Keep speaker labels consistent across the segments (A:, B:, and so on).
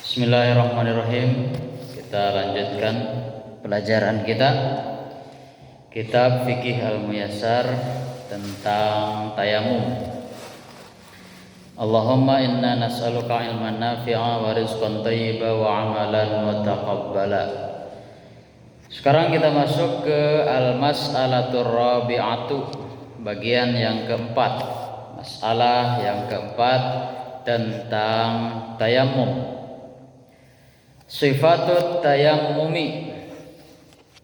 A: Bismillahirrahmanirrahim. Kita lanjutkan pelajaran kita Kitab Fikih Al-Muyassar tentang tayamum. Allahumma inna nas'aluka ilman nafi'a wa rizqan thayyiban wa amalan mutaqabbala. Sekarang kita masuk ke al-mas'alatur rabi'atu, bagian yang keempat. Masalah yang keempat tentang tayamum. Sifatut tayammumi,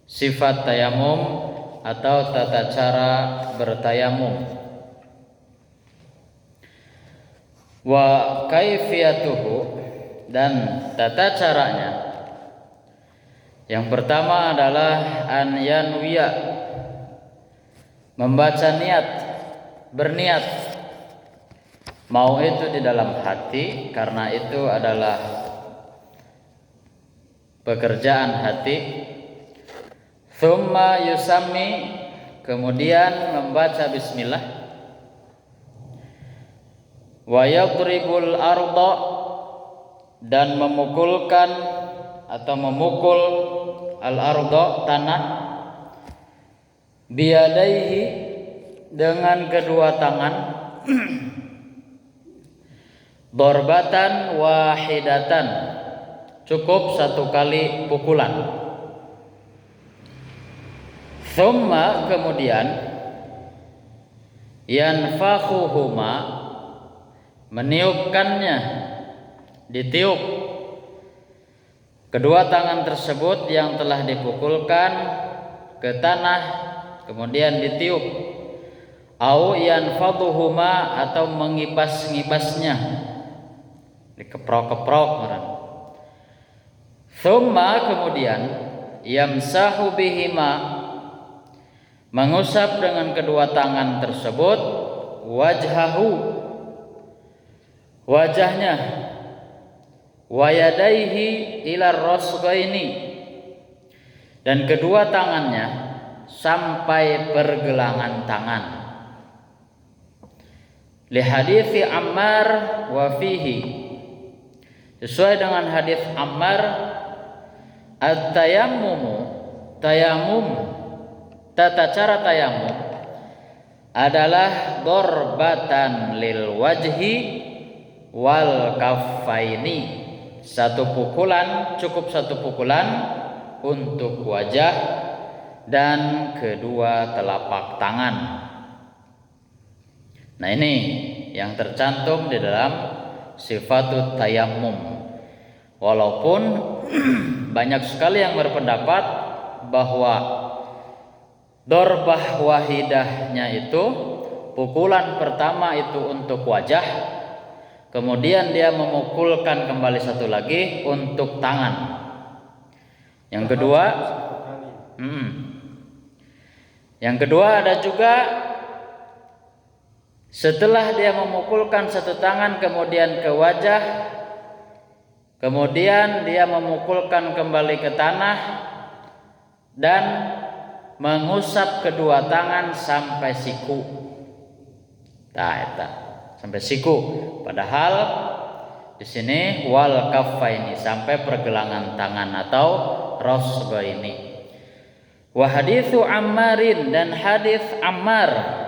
A: sifat tayamum atau tata cara bertayamum. Wa kaifiyatuhu, dan tata caranya. Yang pertama adalah an yanwiya, membaca niat, berniat. Mau itu di dalam hati, karena itu adalah pekerjaan hati. Thumma yusammi, kemudian membaca bismillah. Wa yadribul arda, dan memukulkan atau memukul al-arda, tanah. Biyadaihi, dengan kedua tangan. Dorbatan wahidatan, cukup satu kali pukulan. Thumma, kemudian, yanfakhuhuma, meniupkannya, ditiup kedua tangan tersebut yang telah dipukulkan ke tanah, kemudian ditiup. Au yanfadhuhuma, atau mengipas-ngipasnya, dikeprok-keprok. Thumma, kemudian, yamsahu bihima, mengusap dengan kedua tangan tersebut wajhahu, wajahnya. Wa yadaihi ila rasghaini, dan kedua tangannya sampai pergelangan tangan. Li hadithi Ammar wa fihi, sesuai dengan hadis Ammar, at-tayammumu, tayamum, tata cara tayamum adalah dorbatan lil wajhi wal kaffaini, satu pukulan, cukup satu pukulan untuk wajah dan kedua telapak tangan. Nah, ini yang tercantum di dalam sifatut tayammum. Walaupun banyak sekali yang berpendapat bahwa dorbah wahidahnya itu, pukulan pertama itu untuk wajah, kemudian dia memukulkan kembali satu lagi untuk tangan. Yang kedua, yang kedua ada juga setelah dia memukulkan satu tangan kemudian ke wajah, kemudian dia memukulkan kembali ke tanah dan mengusap kedua tangan sampai siku. Sampai siku. Padahal di sini wal kaffaini, sampai pergelangan tangan atau rasghaini. Wa haditsu Ammarin, dan hadis Ammar,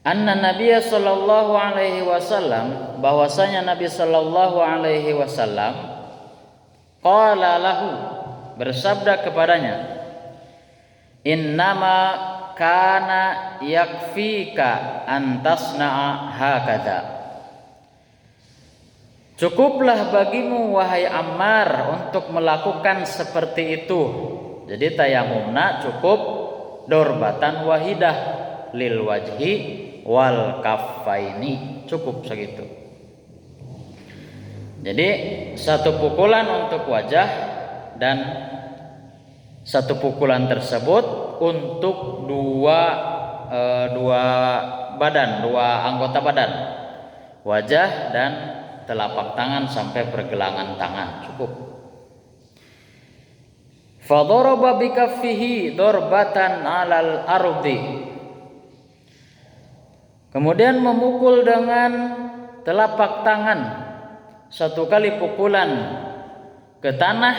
A: anna Nabiya sallallahu alaihi wasallam, bahwasanya Nabi sallallahu alaihi wasallam qala lahu, bersabda kepadanya, innama kana yakfika antasna'a hakadha, cukuplah bagimu wahai Ammar untuk melakukan seperti itu. Jadi tayamumna cukup dorbatan wahidah lil wajhi wal kaffaini, cukup segitu. Jadi satu pukulan untuk wajah dan satu pukulan tersebut untuk dua anggota badan, wajah dan telapak tangan sampai pergelangan tangan, cukup. Fadaraba bikaffihi dorbatan alal ardi, kemudian memukul dengan telapak tangan satu kali pukulan ke tanah,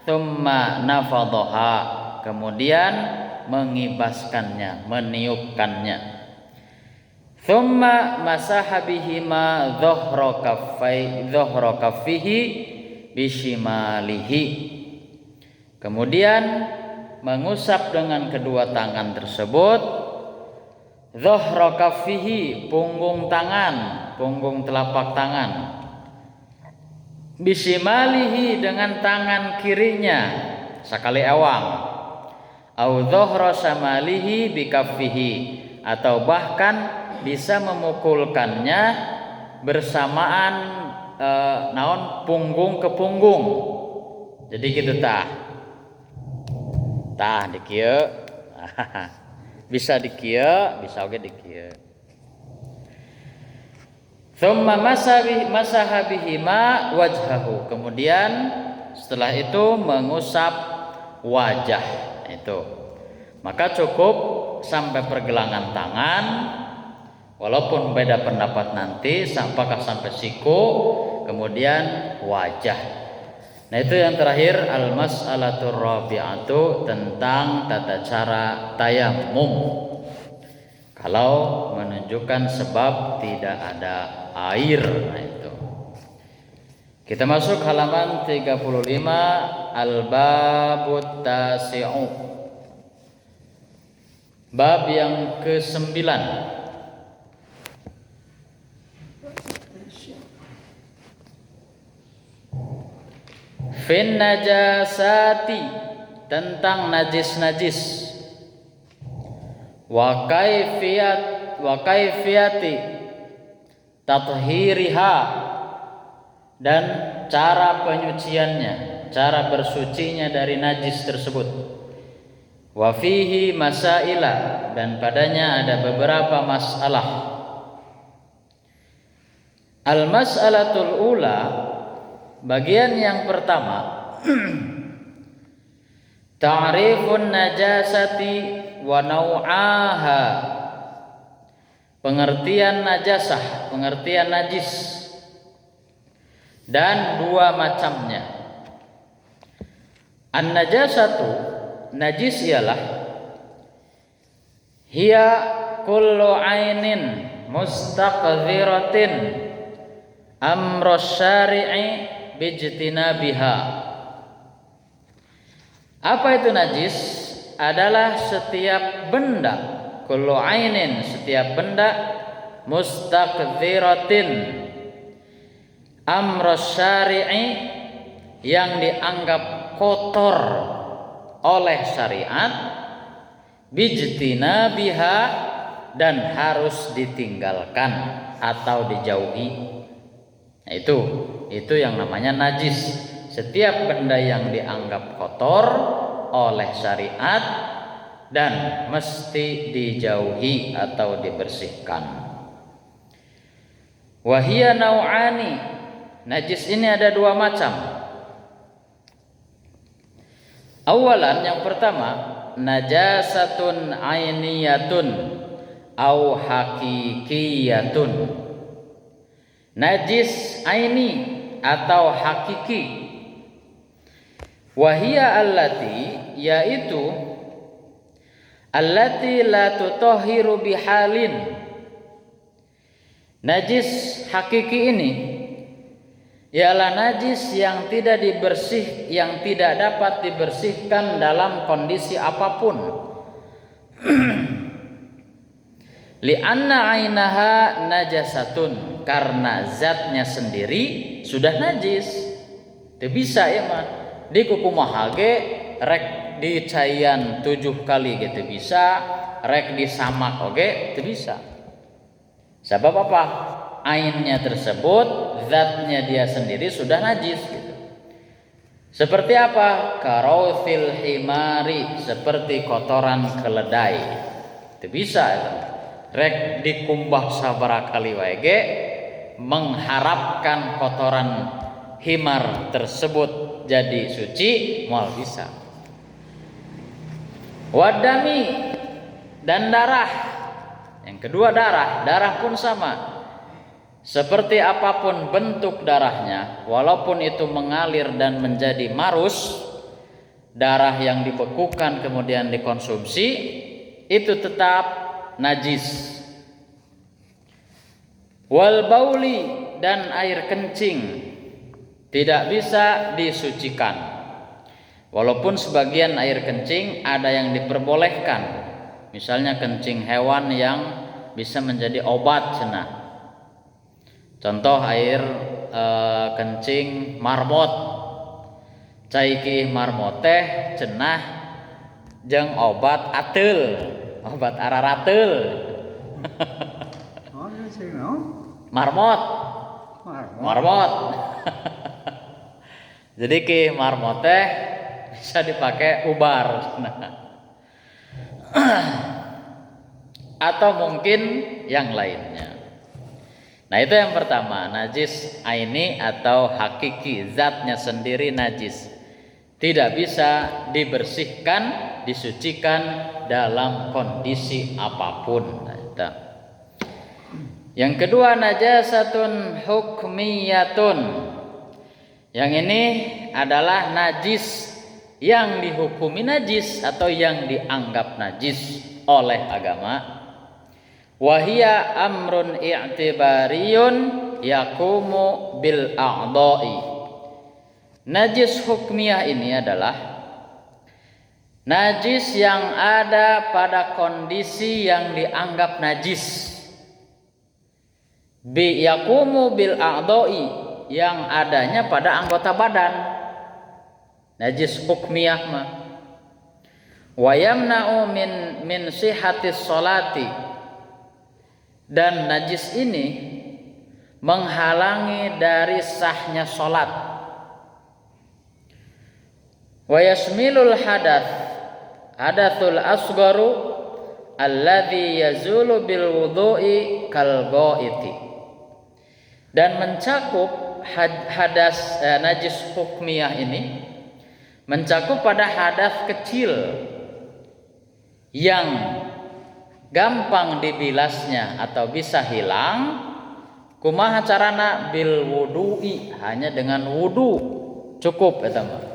A: thumma nafadhaha, kemudian mengibaskannya, meniupkannya. Thumma masaha bihima dhahra kaffihi bishimalihi, kemudian mengusap dengan kedua tangan tersebut dhahra kaffihi, punggung tangan, punggung telapak tangan, bishimalihi, dengan tangan kirinya sakali awang, au dhahra samalihi bikaffihi, atau bahkan bisa memukulkannya bersamaan naon punggung ke punggung. Jadi gitu tah di kieu bisa di kieu, bisa oge di kieu. Tsumma masaha bihima wajhahu, kemudian setelah itu mengusap wajah itu. Maka cukup sampai pergelangan tangan, walaupun beda pendapat nanti apakah sampai siku, kemudian wajah. Nah itu yang terakhir, al-mas'alatur rabi'atu, tentang tata cara tayammum kalau menunjukkan sebab tidak ada air. Nah itu kita masuk halaman 35, al-babut tasi'u, bab yang ke-9. Fin najasati, tentang najis-najis. Wa kaifiyati tathhiriha, dan cara penyuciannya, cara bersucinya dari najis tersebut. Wa fihi masaila, dan padanya ada beberapa masalah. Al-mas'alatul ula, bagian yang pertama, ta'rifun najasati wa nau'aha, pengertian najasah, pengertian najis, dan dua macamnya. An-najasatu, najis ialah hiya kullu ainin mustaqdhiratin amra syari'i bijtinabiha. Apa itu najis? Adalah setiap benda, kullu ainin, setiap benda, mustaqdhiratin, amra syari'i, yang dianggap kotor oleh syariat, bijtinabiha, dan harus ditinggalkan atau dijauhi. Nah, itu yang namanya najis. Setiap benda yang dianggap kotor oleh syariat dan mesti dijauhi atau dibersihkan. Wahia nau'ani, najis ini ada dua macam. Awalan, yang pertama, najasatun ainiyatun au hakikiyatun, najis aini atau hakiki. Wahia allati, yaitu allati la tutahhiru bihalin. Najis hakiki ini ialah najis yang tidak dapat dibersihkan dalam kondisi apapun. Li'anna ainaha najasatun, karena zatnya sendiri sudah najis. Teu bisa ya mah di kuku mahal ge rek dicaian 7 kali gitu bisa, rek disamak oge teu bisa. Sebab apa? Ainnya tersebut, zatnya dia sendiri sudah najis gitu. Seperti apa? Karauthil himari, seperti kotoran keledai. Itu bisa itu. Rek dikumbah sabaraha kali wae ge mengharapkan kotoran himar tersebut jadi suci, moal bisa. Wadami, dan darah. Yang kedua darah pun sama. seperti apapun bentuk darahnya, walaupun itu mengalir dan menjadi marus, darah yang dibekukan kemudian dikonsumsi, itu tetap najis. Wal bauli, dan air kencing tidak bisa disucikan. Walaupun sebagian air kencing ada yang diperbolehkan, misalnya kencing hewan yang bisa menjadi obat cenah. Contoh air kencing marmot, caiki marmot teh cenah jeung obat ateul, obat ararateul. Marmot. Jadi ki marmot teh bisa dipakai ubar. Atau mungkin yang lainnya. Nah, itu yang pertama, najis aini atau hakiki, zatnya sendiri najis. Tidak bisa dibersihkan, disucikan dalam kondisi apapun. Nah, itu. Yang kedua, najasatun hukmiyatun. Yang ini adalah najis yang dihukumi najis atau yang dianggap najis oleh agama. Wahia amrun i'tibariyun yakumu bil a'dha'i. Najis hukmiyah ini adalah najis yang ada pada kondisi yang dianggap najis. Bi yakumu bil a'dha'i, yang adanya pada anggota badan. Najis hukmiyah mah. Wa yamna'u min sihhatis sholati, dan najis ini menghalangi dari sahnya salat. Wa yasmilul hadatsul asgharu alladzi yazulu bil wudhu'i kal ghaiti, dan mencakup najis hukmiyah ini mencakup pada hadas kecil yang gampang dibilasnya atau bisa hilang. Kumaha carana? Bil wudu'i, hanya dengan wudu cukup eta mah.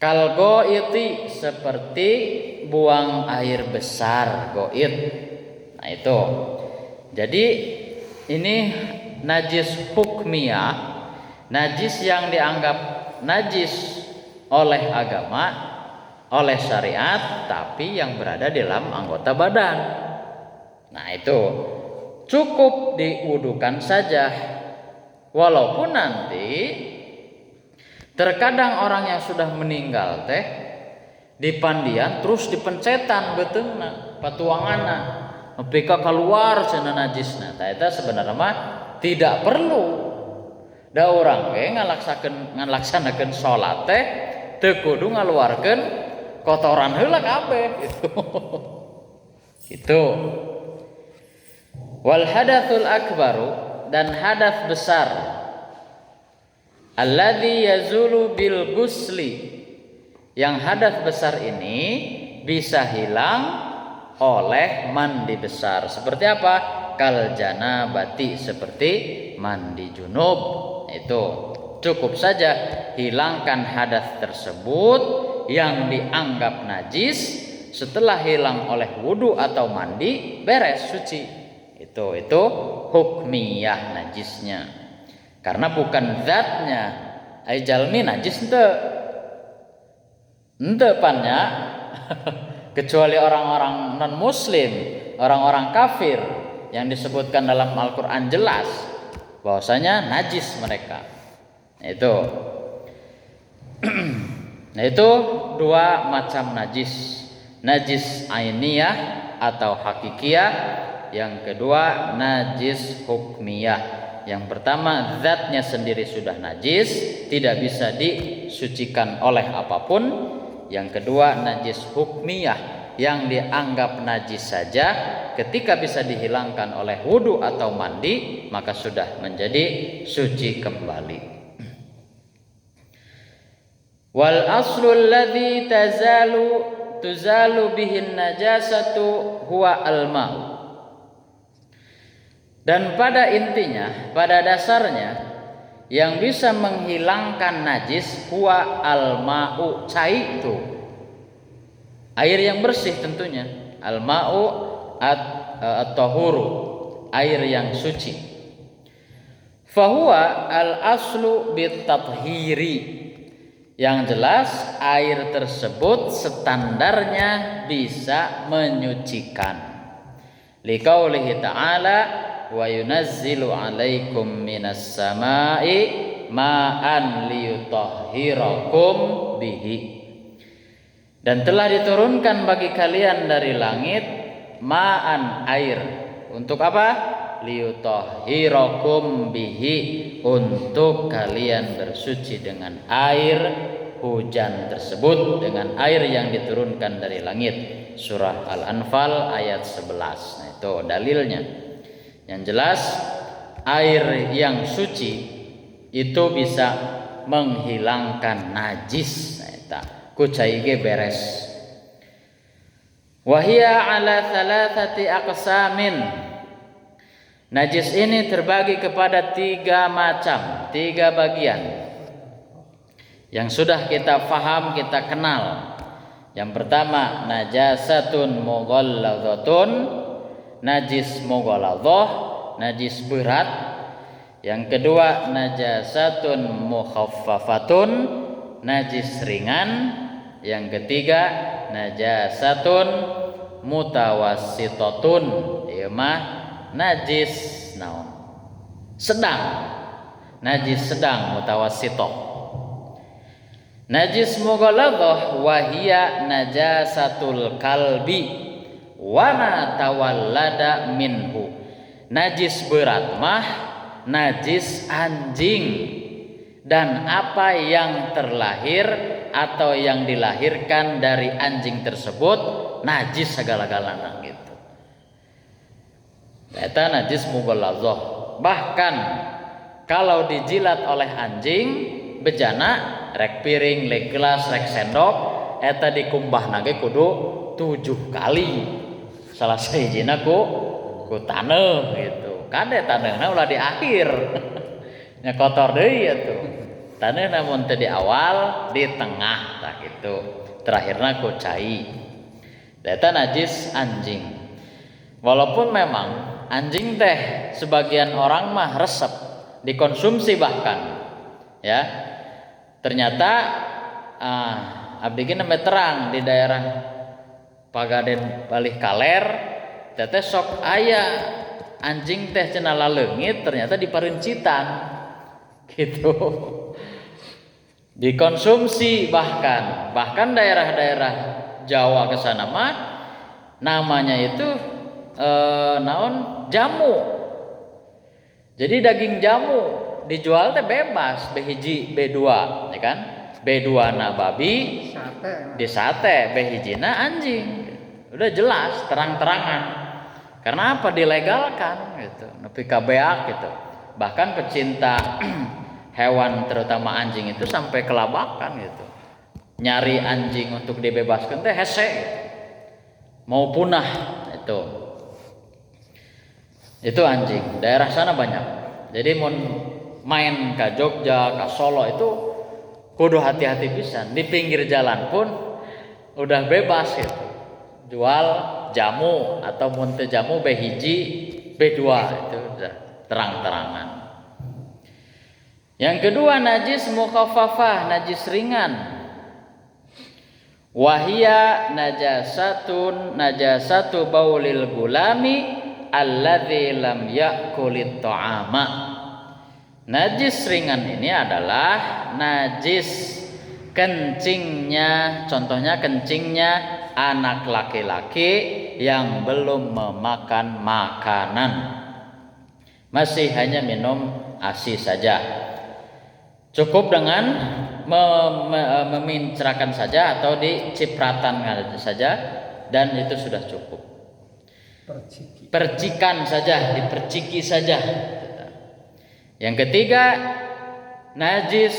A: Kal ghaiti, seperti buang air besar, ghaid. Nah, itu. Jadi ini najis hukmiyah, najis yang dianggap najis oleh agama, oleh syariat, tapi yang berada di dalam anggota badan. Nah, itu cukup diwudukan saja. Walaupun nanti terkadang orang yang sudah meninggal teh dipandian terus dipencetan beteungna patuanganna nepika keluar cenah najisna. Tah eta sebenarnya mah tidak perlu. Da urang ge ngalaksanakeun salat teh teu kudu ngaluarkeun kotoran heula kabeh gitu. Gitu. Wal hadatsul akbaru, dan hadas besar, alladzi yazulu bil gusli, yang hadas besar ini bisa hilang oleh mandi besar. Seperti apa? Kal janabati, seperti mandi junub. Itu cukup saja hilangkan hadas tersebut yang dianggap najis, setelah hilang oleh wudu atau mandi, beres, suci. Itu hukmiyah najisnya. Karena bukan zatnya. Ai jalmi najis ente pannya. Kecuali orang-orang non muslim, orang-orang kafir yang disebutkan dalam Al-Qur'an jelas bahwasanya najis mereka. Nah, itu dua macam najis. Najis ainiyah atau hakikiyah, yang kedua najis hukmiyah. Yang pertama, zatnya sendiri sudah najis, tidak bisa disucikan oleh apapun. Yang kedua, najis hukmiyah, yang dianggap najis saja, ketika bisa dihilangkan oleh wudu atau mandi, maka sudah menjadi suci kembali. Wal aslul ladzi tuzalu bihin najasatu huwa al-ma'u. Dan pada intinya, pada dasarnya, yang bisa menghilangkan najis huwa al-ma'u, cai itu air yang bersih tentunya. Al-ma'u at-tahuru, air yang suci. Fahuwa al-aslu bit-tathhiri, yang jelas air tersebut standarnya bisa menyucikan. Liqaulihi ta'ala wa yunazzilu 'alaikum minas sama'i ma'an liyutahhirakum bihi. Dan telah diturunkan bagi kalian dari langit ma'an, air. Untuk apa? Liyutahhirakum bihi, untuk kalian bersuci dengan air hujan tersebut, dengan air yang diturunkan dari langit. Surah Al-Anfal ayat 11. Nah, itu dalilnya. Yang jelas air yang suci itu bisa menghilangkan najis. Nah, eta kucai ge beres. Wahia ala thalathati aqsamin. Najis ini terbagi kepada 3 macam, 3 bagian yang sudah kita faham, kita kenal. Yang pertama, najasatun mughalladhatun, najis mughalladhah, najis berat. Yang kedua, najasatun mukhaffafatun, najis ringan. Yang ketiga, najasatun mutawassitatun, ieu mah najis naon? Sedang. Najis sedang, mutawassithah. Najis mughalladhah wahia najasatul kalbi wa ma tawallada minhu. Najis berat mah najis anjing dan apa yang terlahir atau yang dilahirkan dari anjing tersebut najis segala-galana gitu. Eta najis mughalladhah. Bahkan kalau dijilat oleh anjing bejana, rek piring, rek gelas, rek sendok, eta dikumbahna ge kudu 7 kali. Salah sahijina ku taneuh gitu. Kade taneuhna ulah di akhir. Nya kotor deui atuh. Taneuhna mun teu di awal, di tengah tah gitu. Terakhirna ku cai. Eta najis anjing. Walaupun memang anjing teh sebagian orang mah resep, dikonsumsi bahkan. Ya. Ternyata abdi ge nembe terang di daerah Pagaden Balih Kaler, teteh sok aya anjing teh cenah laleungit, ternyata diparincitan gitu. Dikonsumsi bahkan daerah-daerah Jawa ke sana mah namanya itu naon? Jamu. Jadi daging jamu dijual teh bebas, B1, B2, ya kan? B2 na babi, di sate, B1 na anjing. Udah jelas, terang-terangan. Karena apa? Dilegalkan gitu. Nepi ka beak gitu. Bahkan pecinta hewan terutama anjing itu sampai kelabakan gitu. Nyari anjing untuk dibebaskan teh hese gitu. Mau punah itu. Itu anjing. Daerah sana banyak. Jadi mau main ke Jogja, ke Solo itu kudu hati-hati pisan. Di pinggir jalan pun udah bebas gitu. Jual jamu atau munte jamu B1, B2 itu udah terang-terangan. Yang kedua najis mukhaffafah, najis ringan. Wahia najasatu baulil gulami alladzi lam ya'kulit ta'ama. Najis ringan ini adalah najis kencingnya, contohnya kencingnya anak laki-laki yang belum memakan makanan, masih hanya minum ASI saja. Cukup dengan memincrakan saja atau dicipratan saja dan itu sudah cukup. Percikan saja, diperciki saja. Yang ketiga, najis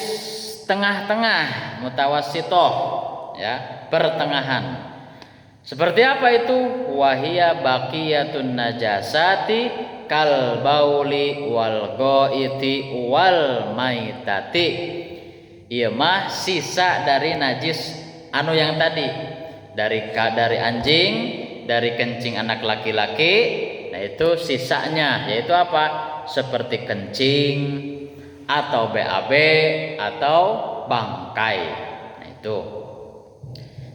A: tengah-tengah, mutawassithah, ya, pertengahan. Seperti apa itu? Wahia baqiyatun najasati kal bauli wal ghaiti wal maitati. Ieu mah sisa dari najis anu yang tadi, dari anjing, dari kencing anak laki-laki. Nah itu sisanya, yaitu apa? Seperti kencing atau BAB atau bangkai.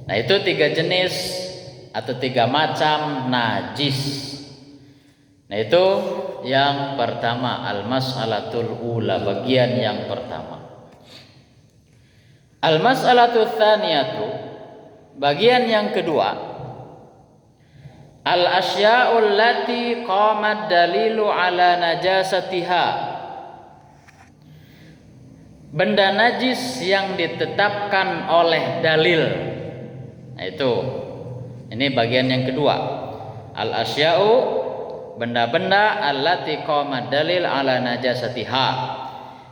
A: Nah itu 3 jenis atau 3 macam najis. Nah itu yang pertama, al-mas'alatul ula, bagian yang pertama. Al-mas'alatul tsaniyatu, bagian yang kedua, al-asya'ul lati qamat dalilu ala najasatiha, benda najis yang ditetapkan oleh dalil. Nah itu, ini bagian yang kedua. Al-asya'u, benda-benda allati qamat dalil ala najasatiha,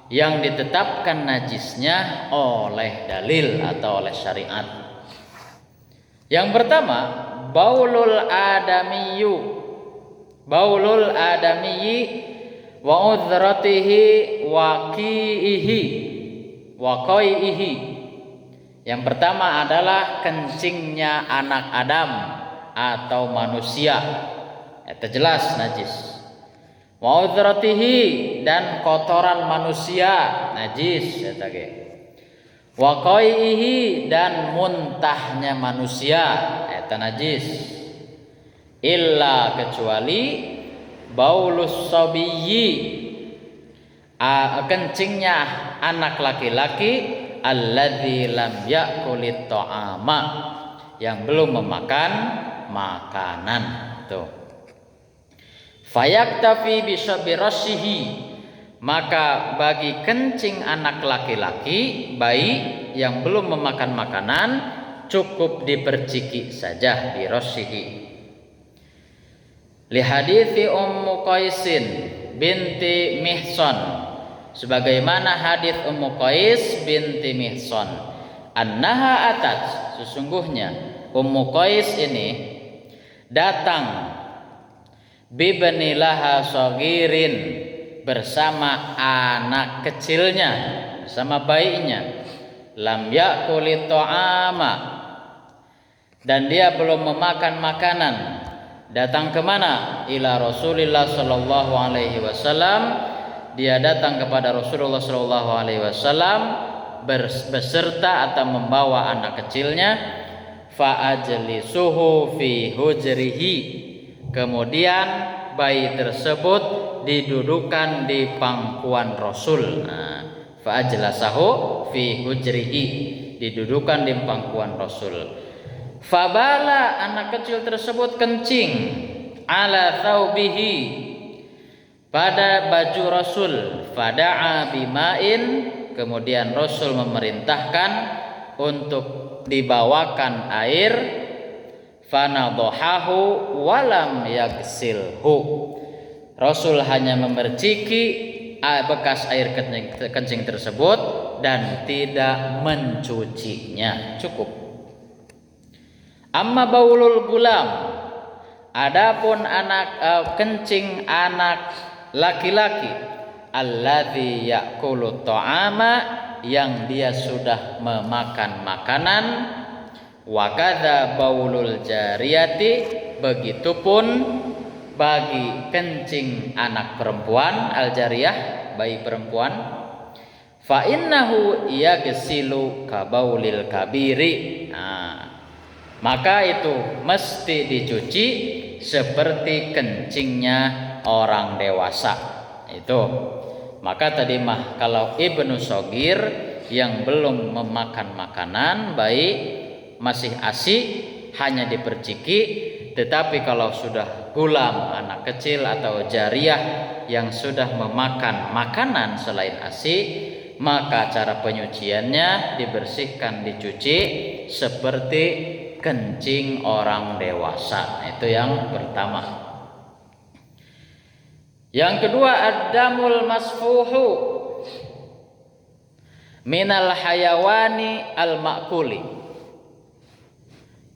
A: yang ditetapkan najisnya oleh dalil atau oleh syariat. Yang pertama, baulul adamiyyi wa udzratihi wa qaihi. Yang pertama adalah kencingnya anak Adam atau manusia. Itu jelas najis. Wa udzratihi, dan kotoran manusia najis eta ge. Wa qaihi, dan muntahnya manusia eta najis. Illa, kecuali baulus sabiyyi, kencingnya anak laki-laki, alladzi lam yakulit ta'ama, yang belum memakan makanan. Tuh. Fayaktafi bisabirashihi, maka bagi kencing anak laki-laki, bayi yang belum memakan makanan, cukup diperciki saja birashihi. Li hadithi Ummu Qaisin binti Mihsan, sebagaimana hadits Ummu Qais binti Mihsan, annaha atat, sesungguhnya Ummu Qais ini datang bibni laha shagirin, bersama anak kecilnya, bersama bayinya, lam yakulit ta'ama, dan dia belum memakan makanan. Datang kemana? Ila Rasulillah sallallahu alaihi wasallam, dia datang kepada Rasulullah sallallahu alaihi wasallam beserta atau membawa anak kecilnya. Fa ajlisuhu fi hujrihi, kemudian bayi tersebut didudukan di pangkuan Rasul. Fa ajlasahu fi hujrihi, didudukan di pangkuan Rasul. Fabala, anak kecil tersebut kencing, ala thawbihi, pada baju Rasul. Fada'a bima'in, kemudian Rasul memerintahkan untuk dibawakan air. Fanadhahu walam yagsilhu, Rasul hanya memerciki bekas air kencing tersebut dan tidak mencucinya, cukup. Amma baulul gulam, adapun kencing anak laki-laki, alladzi ya'kulu ta'ama, yang dia sudah memakan makanan. Wa kadza baulul jariyati, begitupun bagi kencing anak perempuan, al jariyah, bayi perempuan. Fa innahu yaghsilu ka baulil kabiri, maka itu mesti dicuci seperti kencingnya orang dewasa. Itu. Maka tadi mah kalau ibnu shogir yang belum memakan makanan, bayi masih ASI, hanya diperciki. Tetapi kalau sudah gulam, anak kecil atau jariyah yang sudah memakan makanan selain ASI, maka cara penyuciannya dibersihkan, dicuci seperti kencing orang dewasa. Itu yang pertama. Yang kedua, ad-damul masfuhu minal hayawani al-ma'kuli.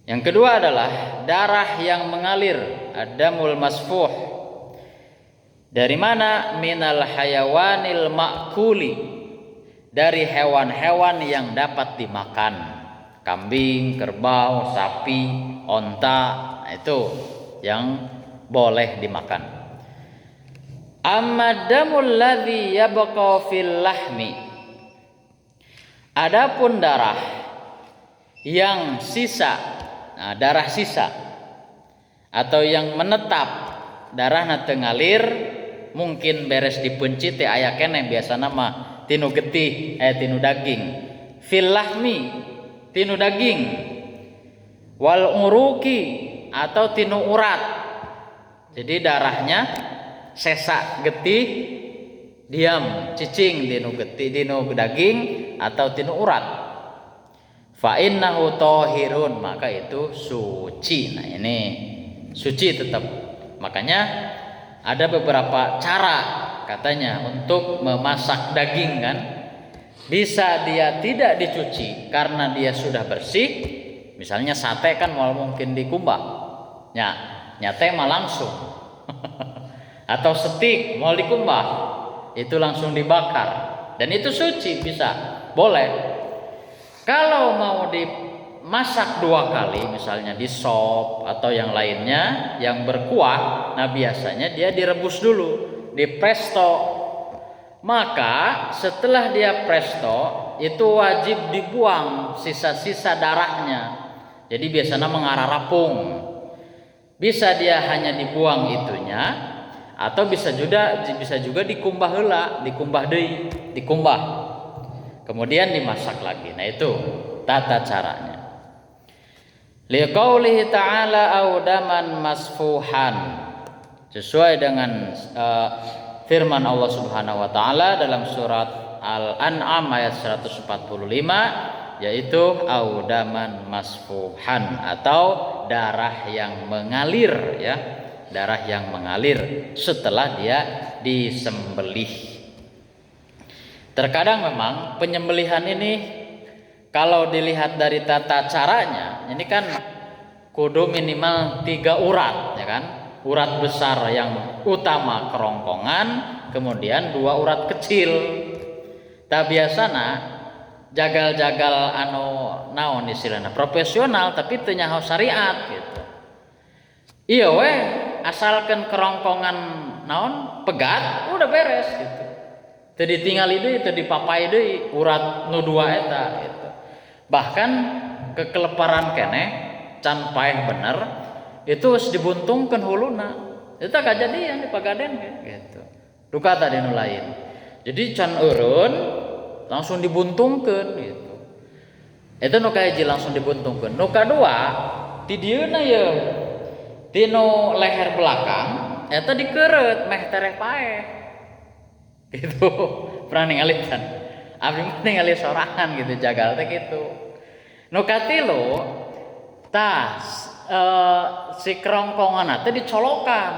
A: Yang kedua adalah darah yang mengalir, ad-damul masfuh, Dari mana? Minal hayawanil ma'kuli, dari hewan-hewan yang dapat dimakan. Kambing, kerbau, sapi, onta, itu yang boleh dimakan. Ammadamul ladzi yabqa fil lahmi, adapun darah yang sisa, nah, darah sisa atau yang menetap, darahna teu ngalir, mungkin beres dipencit teh aya keneh biasana mah tinu getih tinu daging, fil lahmi tinu daging, wal uruki atau tinu urat. Jadi darahnya sesa getih diam cicing tinu getih tinu daging atau tinu urat. Fa innahu thahirun, maka itu suci. Nah ini suci tetap. Makanya ada beberapa cara katanya untuk memasak daging kan. Bisa dia tidak dicuci karena dia sudah bersih. Misalnya sate kan mau mungkin dikumbah. Nyate mah langsung. Atau steak mau dikumbah, itu langsung dibakar. Dan itu suci, bisa, boleh. Kalau mau dimasak 2 kali, misalnya di sop atau yang lainnya yang berkuah, nah biasanya dia direbus dulu, di presto. Maka setelah dia presto, itu wajib dibuang sisa-sisa darahnya. Jadi biasanya mengarah rapung. Bisa dia hanya dibuang itunya, atau bisa juga dikumbah heula, dikumbah deui, dikumbah. Kemudian dimasak lagi. Nah itu tata caranya. Liqaulihi ta'ala audaman masfuhan, sesuai dengan firman Allah Subhanahu wa taala dalam surat Al-An'am ayat 145, yaitu audaman masfuhan atau darah yang mengalir, ya, darah yang mengalir setelah dia disembelih. Terkadang memang penyembelihan ini kalau dilihat dari tata caranya, ini kan kudu minimal 3 urat, ya kan? Urat besar yang utama kerongkongan, kemudian 2 urat kecil. Tak biasana jagal-jagal anu naon istilahna profesional tapi teu nyaho syariat gitu. Iya we, asalkan kerongkongan naon pegat udah beres gitu. Teu ditingali deui, teu dipapai deui urat nu 2 eta gitu. Bahkan kekeleparan keneh can paeh bener itu harus dibuntungkeun huluna. Eta kajadian di Pagaden gitu. Duka tadi nu lain. Jadi can eureun langsung dibuntungkeun gitu. Eta nu kahiji langsung dibuntungkeun. Nu kadua ti dieuna ye tinu leher belakang eta dikeureut meh tereh paeh. Gitu. Pernah ningali kan? Abdi mah ningali sorangan gitu jagal teh gitu. Nu katilu tas si kerongkongan teh dicolokan.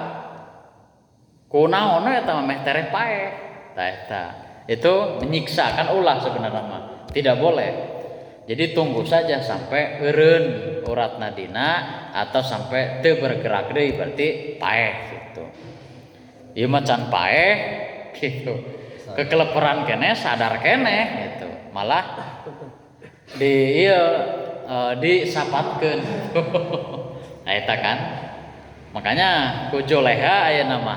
A: Kunaon eta meh tereh paeh. Tah eta. Itu menyiksa kan ulah sebenarnya mah. Tidak boleh. Jadi tunggu saja sampai eureun urat nadina atau sampai teu bergerak deui berarti paeh gitu. Ieu mah can paeh gitu. Kekeleperan keneh sadar keneh gitu. Malah disapatkeun. Nah eta kan. Makanya kujo leha aya nama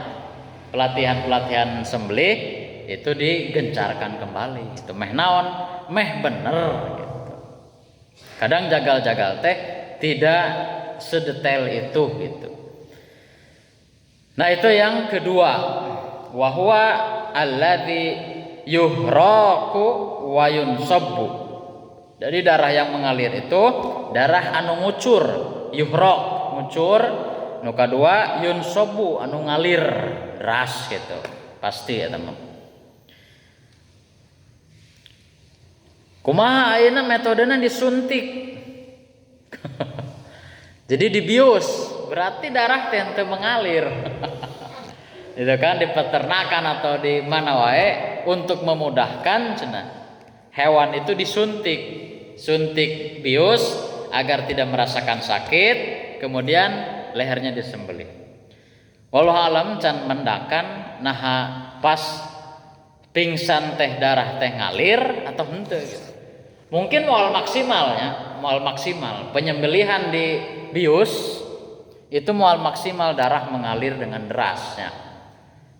A: pelatihan-pelatihan sembelih itu digencarkan kembali. Itu meh naon? Meh bener gitu. Kadang jagal-jagal teh tidak sedetail itu gitu. Nah itu yang kedua, wa huwa alladzi yuhraqu wa yunsabbu. Jadi darah yang mengalir itu darah anu ngucur, yuhraq ngucur, nu kadua yunsabbu anu ngalir deras gitu. Pasti ya teman. Kumaha ayeuna metodena disuntik. Jadi dibius, berarti darah teh teu mengalir. Itu kan di peternakan atau di mana wae untuk memudahkan cenah. Hewan itu disuntik, suntik bius agar tidak merasakan sakit, kemudian lehernya disembelih. Wallahu alam can mendakan nah pas pingsan teh darah teh ngalir atau henteu gitu. Mungkin moal maksimal penyembelihan di bius itu moal maksimal darah mengalir dengan derasnya.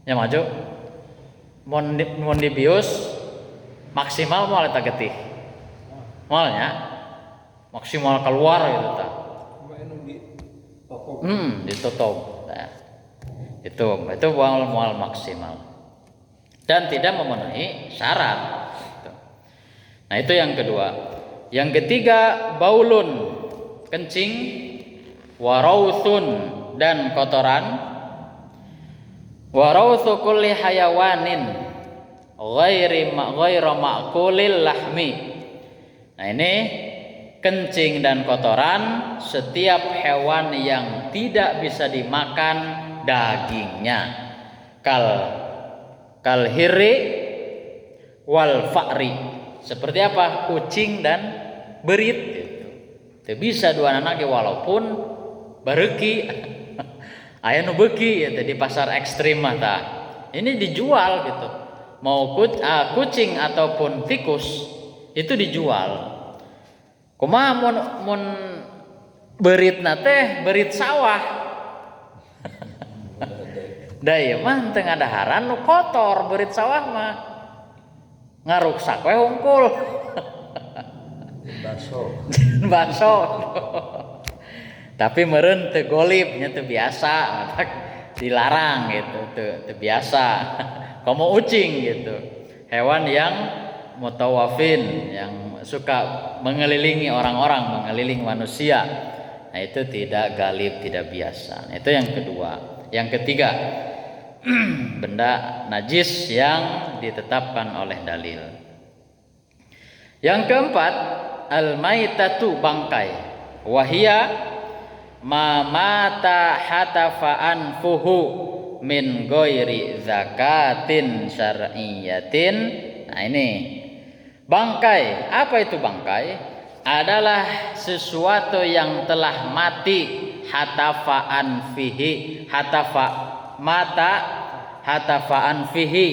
A: Ya maju mun di bius maksimal moal eta getih. Moalnya maksimal keluar gitu tah. Ditutup. Nah, itu moal maksimal dan tidak memenuhi syarat. Nah itu yang kedua. Yang ketiga baulun, kencing, warauthun dan kotoran, warauthu kulli hayawanin ghairu ma'kulil lahmi. Nah ini kencing dan kotoran setiap hewan yang tidak bisa dimakan dagingnya, kal hirri wal fa'ri. Seperti apa? Kucing dan berit gitu. Teu bisa dua anak walaupun bareuki. Aya nu beuki ya di pasar ekstrim mah tah. Ini dijual gitu. Mau kucing ataupun tikus itu dijual. Kumaha mun beritna teh berit sawah. Da ieu mah teu ngadaharan nu kotor berit sawah mah. Ngaruksak we hungkul. Baso. Tapi meureun teu golib nya teu biasa, dilarang gitu, teu biasa. Komo ucing gitu. Hewan yang mutawafin, yang suka mengelilingi orang-orang, mengelilingi manusia. Nah, itu tidak galib, tidak biasa. Nah, itu yang kedua. Yang ketiga, benda najis yang ditetapkan oleh dalil. Yang keempat, al-maitatu bangkai. Wahia ma mata hatafa anfuhu min ghairi zakatin syar'iyyatin. Nah ini bangkai. Apa itu bangkai? Adalah sesuatu yang telah mati, hatafaan fihi, hatafaan fihi,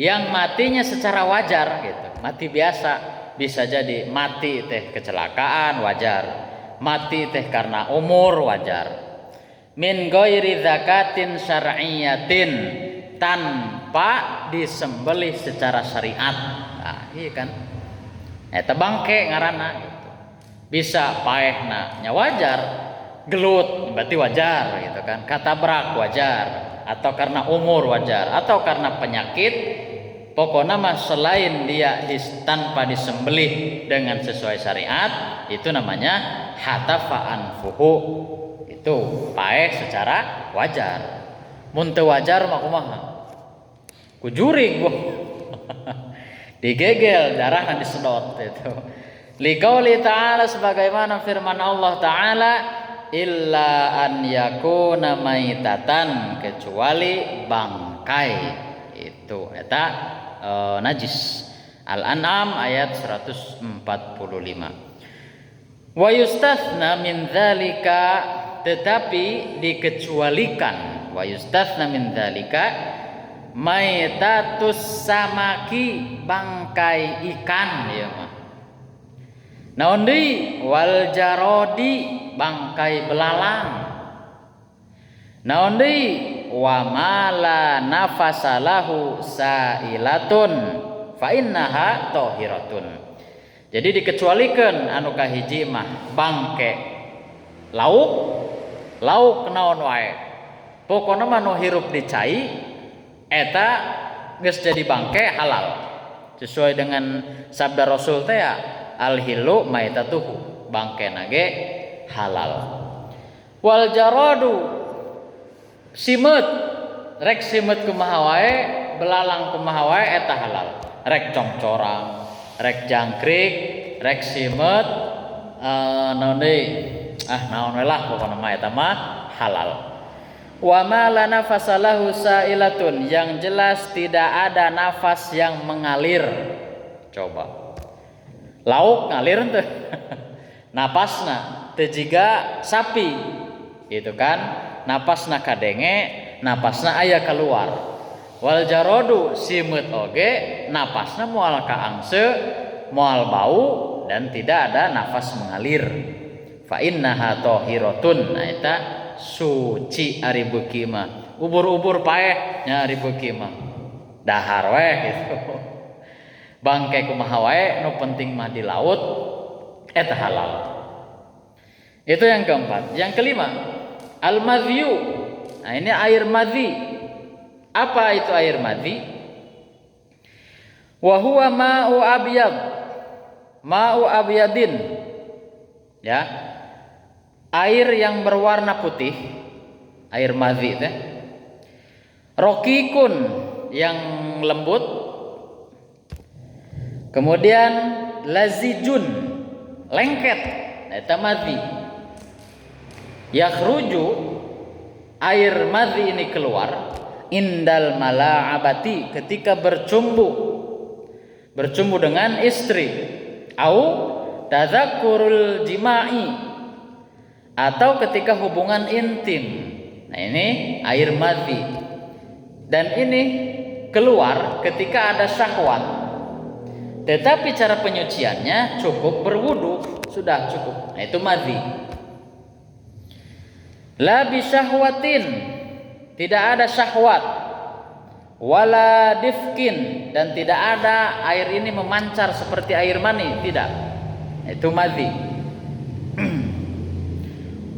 A: yang matinya secara wajar gitu, mati biasa. Bisa jadi mati teh kecelakaan wajar, mati teh karena umur wajar. Min ghairi zakatin syar'iyyatin, tanpa disembelih secara syariat. Nah, iya kan? Eta bangke ngaranna gitu. Bisa paehna nya wajar, gelut berarti wajar gitu kan. Katabrak wajar, atau karena umur wajar, atau karena penyakit. Pokoknya mah selain dia tanpa disembelih dengan sesuai syariat, itu namanya hatafa anfuhu. Itu paeh secara wajar. Mun teu wajar mah kumaha? Kujuring gua. Digegel, darahna disedot itu. Liqauli ta'ala, sebagaimana firman Allah Ta'ala, illa an yakuna maitatan, kecuali bangkai. Itu eta najis. Al-An'am ayat 145. Wa yustatsna min dzalika, tetapi dikecualikan, wa yustatsna min dzalika maitatus samaki, bangkai ikan ya mah. Naon deui? Wal jarodi, bangkai belalang. Naon deui? Wa mala nafasalahu sailatun fa innaha tahiratun. Jadi dikecualikeun anu kahiji mah bangke lauk naon wae. Pokona mah nu hirup di cai eta geus jadi bangke halal. Sesuai dengan sabda Rasul teh ya, al-hilu maitatuhu, bangkena ge halal. Wal jaradu, simut, rek simut kumaha wae, belalang kumaha wae eta halal. Rek congcorang, rek jangkrik, rek simut, naon deui? Naon we lah pokona mah eta mah halal. Wa ma la nafasa lahu sailatun, yang jelas tidak ada nafas yang mengalir. Coba. Lauk ngalir teu? Napasna teu jiga sapi. Gitu kan? Napasna kadenge napasna aya keluar. Wal jarodu simut oge napasna moal kaangse, moal bau dan tidak ada nafas mengalir. Fa innaha tahiratun. Nah eta suci ari beuki mah. Ubur-ubur paeh nya ari beuki mah. Dahar we gitu. Bangke kumaha wae nu penting mah di laut eta halal. Itu yang keempat. Yang kelima, al-madhiyu. Nah, ini air madhi. Apa itu air madhi? Wa huwa ma'u abyad. Ma'u abyadin. Ya. Air yang berwarna putih. Air madhi teh. Rokikun yang lembut. Kemudian lazijun, lengket. Nah, eta madhi. Yakhruju, air madhi ini keluar indal mala'abati, ketika bercumbu dengan istri, au tadzakurul jima'i, atau ketika hubungan intim. Nah ini air madhi, dan ini keluar ketika ada syahwat, tetapi cara penyuciannya cukup berwudu, sudah cukup. Nah itu madhi. La bisyahwatin, tidak ada syahwat, wala difkin, dan tidak ada air ini memancar seperti air mani, tidak. Itu madhi.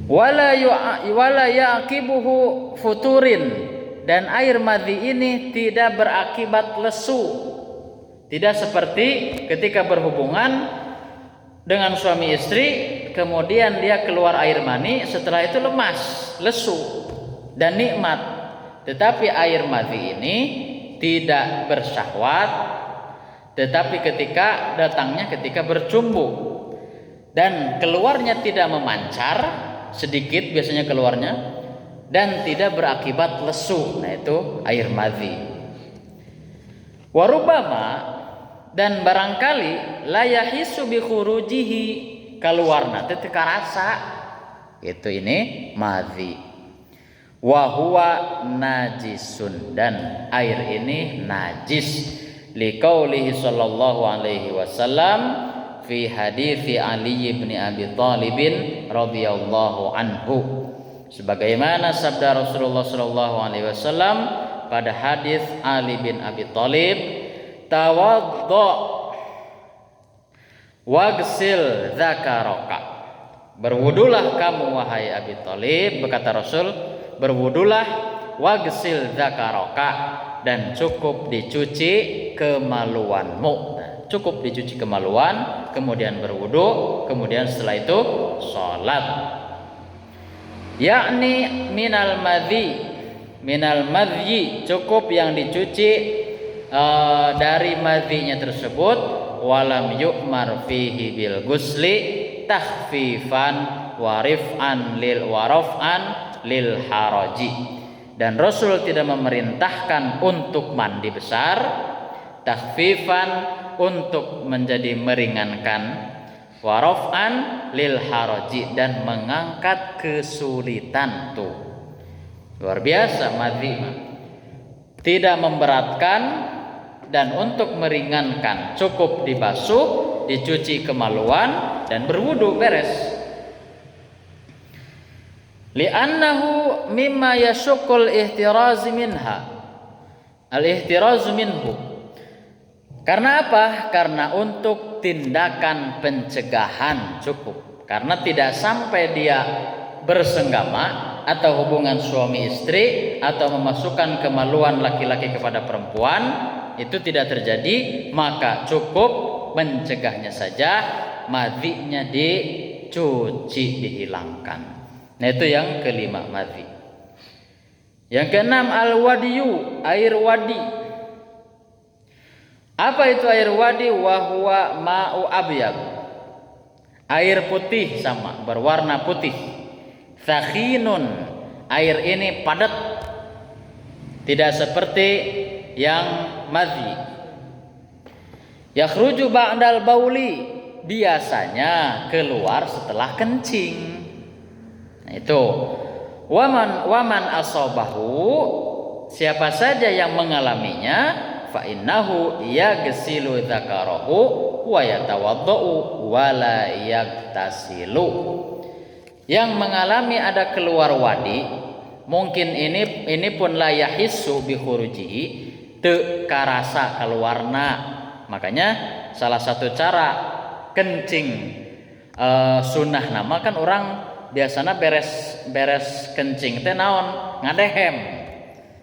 A: Wala yaqibuhu futurin, dan air madhi ini tidak berakibat lesu. Tidak seperti ketika berhubungan dengan suami istri, kemudian dia keluar air mani, setelah itu lemas, lesu, dan nikmat. Tetapi air madhi ini tidak bersyahwat, tetapi ketika datangnya ketika bercumbu, dan keluarnya tidak memancar, sedikit biasanya keluarnya, dan tidak berakibat lesu. Nah itu air madhi. Warubama, dan barangkali la yahisu bi khurujihi, keluarna teh teu karasa. Itu ini madhi. Wa huwa najisun, dan air ini najis. Liqaulihi sallallahu alaihi wasallam fi hadithi Ali bin Abi Thalib radhiyallahu anhu, sebagaimana sabda Rasulullah sallallahu alaihi wasallam pada hadis Ali bin Abi Thalib, tawaddo wagsil dzakaraka, berwudulah kamu wahai Abi Thalib, berkata Rasul, berwudulah, wagsil dzakaraka, dan cukup dicuci kemaluanmu. Nah, cukup dicuci kemaluan, kemudian berwudu, kemudian setelah itu sholat. Yakni minal madhi, cukup yang dicuci dari madhinya tersebut. Walam yu'mar fihi bil gusli takhfifan warif'an lil haraji, dan Rasul tidak memerintahkan untuk mandi besar, takhfifan untuk menjadi meringankan, waraf'an lil haraji, dan mengangkat kesulitan. Tuh luar biasa madhi, tidak memberatkan dan untuk meringankan, cukup dibasuh, dicuci kemaluan, dan berwudu, beres. Li'annahu mimma yashuqqul ihtiraz minha, al-ihtiraz minhu. Karena apa? Karena untuk tindakan pencegahan cukup. Karena tidak sampai dia bersenggama atau hubungan suami istri atau memasukkan kemaluan laki-laki kepada perempuan, itu tidak terjadi, maka cukup mencegahnya saja, madhinya dicuci, dihilangkan. Nah itu yang kelima, madhi. Yang keenam, al-wadiyu, air wadi. Apa itu air wadi? Wahuwa ma'u abyad, air putih, sama berwarna putih. Thakhinun, air ini padat, tidak seperti yang madhi. Yakhruju ba'dal bauli, biasanya keluar setelah kencing. Nah itu Waman asobahu, siapa saja yang mengalaminya, fa innahu yaghsilu dzakarahu wa yatawaddau wa la yaktasilu. Yang mengalami ada keluar wadi, mungkin ini pun la yahissu bi khurujihi, teu karasa keluarna. Makanya salah satu cara kencing sunnah nama kan orang biasanya beres kencing teh naon, ngadehem.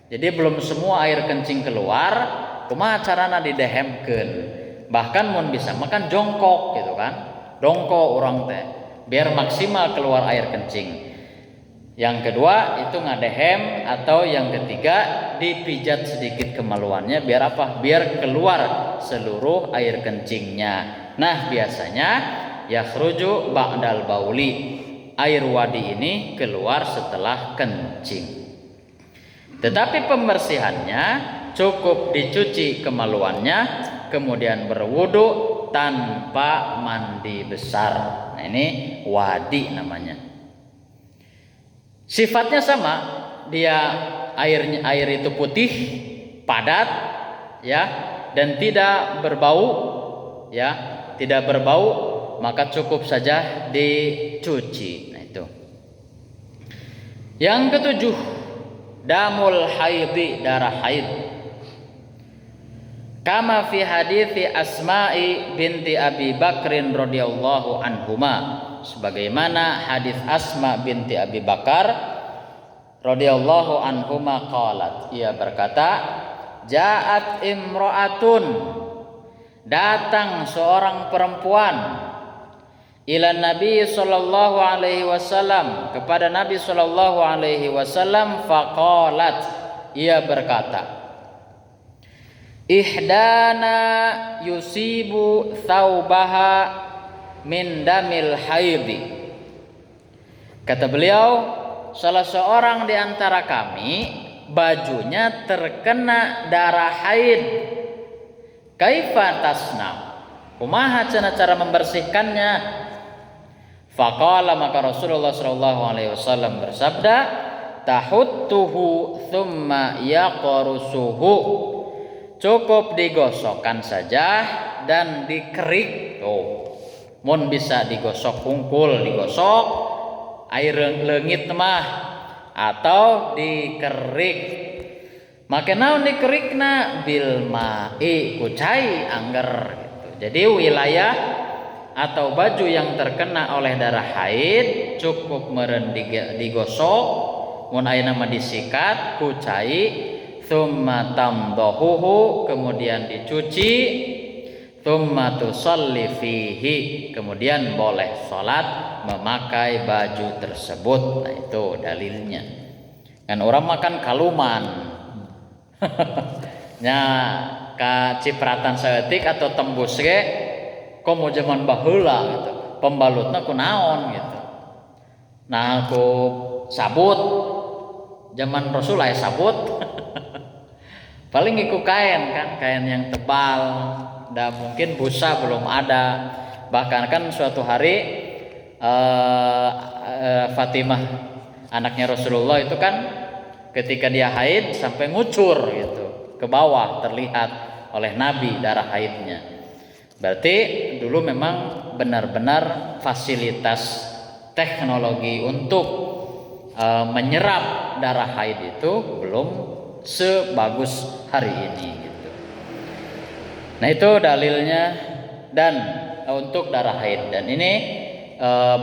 A: Jadi belum semua air kencing keluar, kumaha carana didehemkeun. Bahkan mun bisa makan jongkok gitu kan. Dongkok orang teh biar maksimal keluar air kencing. Yang kedua itu ngadehem, atau yang ketiga dipijat sedikit kemaluannya biar apa? Biar keluar seluruh air kencingnya. Nah, biasanya yakhruju ba'dal bauli. Air wadi ini keluar setelah kencing. Tetapi pembersihannya cukup dicuci kemaluannya, kemudian berwudu tanpa mandi besar. Nah, ini wadi namanya. Sifatnya sama, dia air itu putih, padat, ya, dan tidak berbau, ya, tidak berbau, maka cukup saja dicuci. Nah, itu. Yang ketujuh, damul haidhi, darah haid. Kama fi hadithi Asma'i binti Abi Bakrin radhiyallahu anhuma, sebagaimana hadis Asma binti Abi Bakar radhiyallahu anhuma qalat, ia berkata, ja'at imra'atun, datang seorang perempuan, ila Nabi sallallahu alaihi wasallam, kepada Nabi sallallahu alaihi wasallam, faqalat, ia berkata, ihdana yusibu thawbaha min damil haidi. Kata beliau, salah seorang di antara kami bajunya terkena darah haid. Kaifa tasna? Kumaha cara membersihkannya? Faqala, maka Rasulullah sallallahu alaihi wasallam bersabda, tahuttuhu thumma yaqrusuhu. Cukup digosokkan saja dan dikerik. Mun bisa digosok kungkul, digosok air leungit mah, atau dikerik. Make naon dikerikna? Bil ma'i, kucai angger gitu. Jadi wilayah atau baju yang terkena oleh darah haid cukup meureun digosok, mun ayeuna mah disikat, kucai, tsumma tamdahuhu, kemudian dicuci, tsumma tusalli fihi, kemudian boleh salat memakai baju tersebut. Nah, itu dalilnya. Kan orang makan kaluman. Nya ka cipratan saeutik atau tembus ge komo zaman baheula gitu. Pembalutna kunaon gitu. Nah, ku sabut. Zaman Rasul aya sabut. Paling iku kain kan, kain yang tebal. Dan mungkin busa belum ada. Bahkan kan suatu hari Fatimah anaknya Rasulullah itu kan ketika dia haid sampai ngucur gitu ke bawah, terlihat oleh Nabi darah haidnya. Berarti dulu memang benar-benar fasilitas teknologi untuk menyerap darah haid itu belum sebagus hari ini gitu. Nah, itu dalilnya. Dan untuk darah haid, dan ini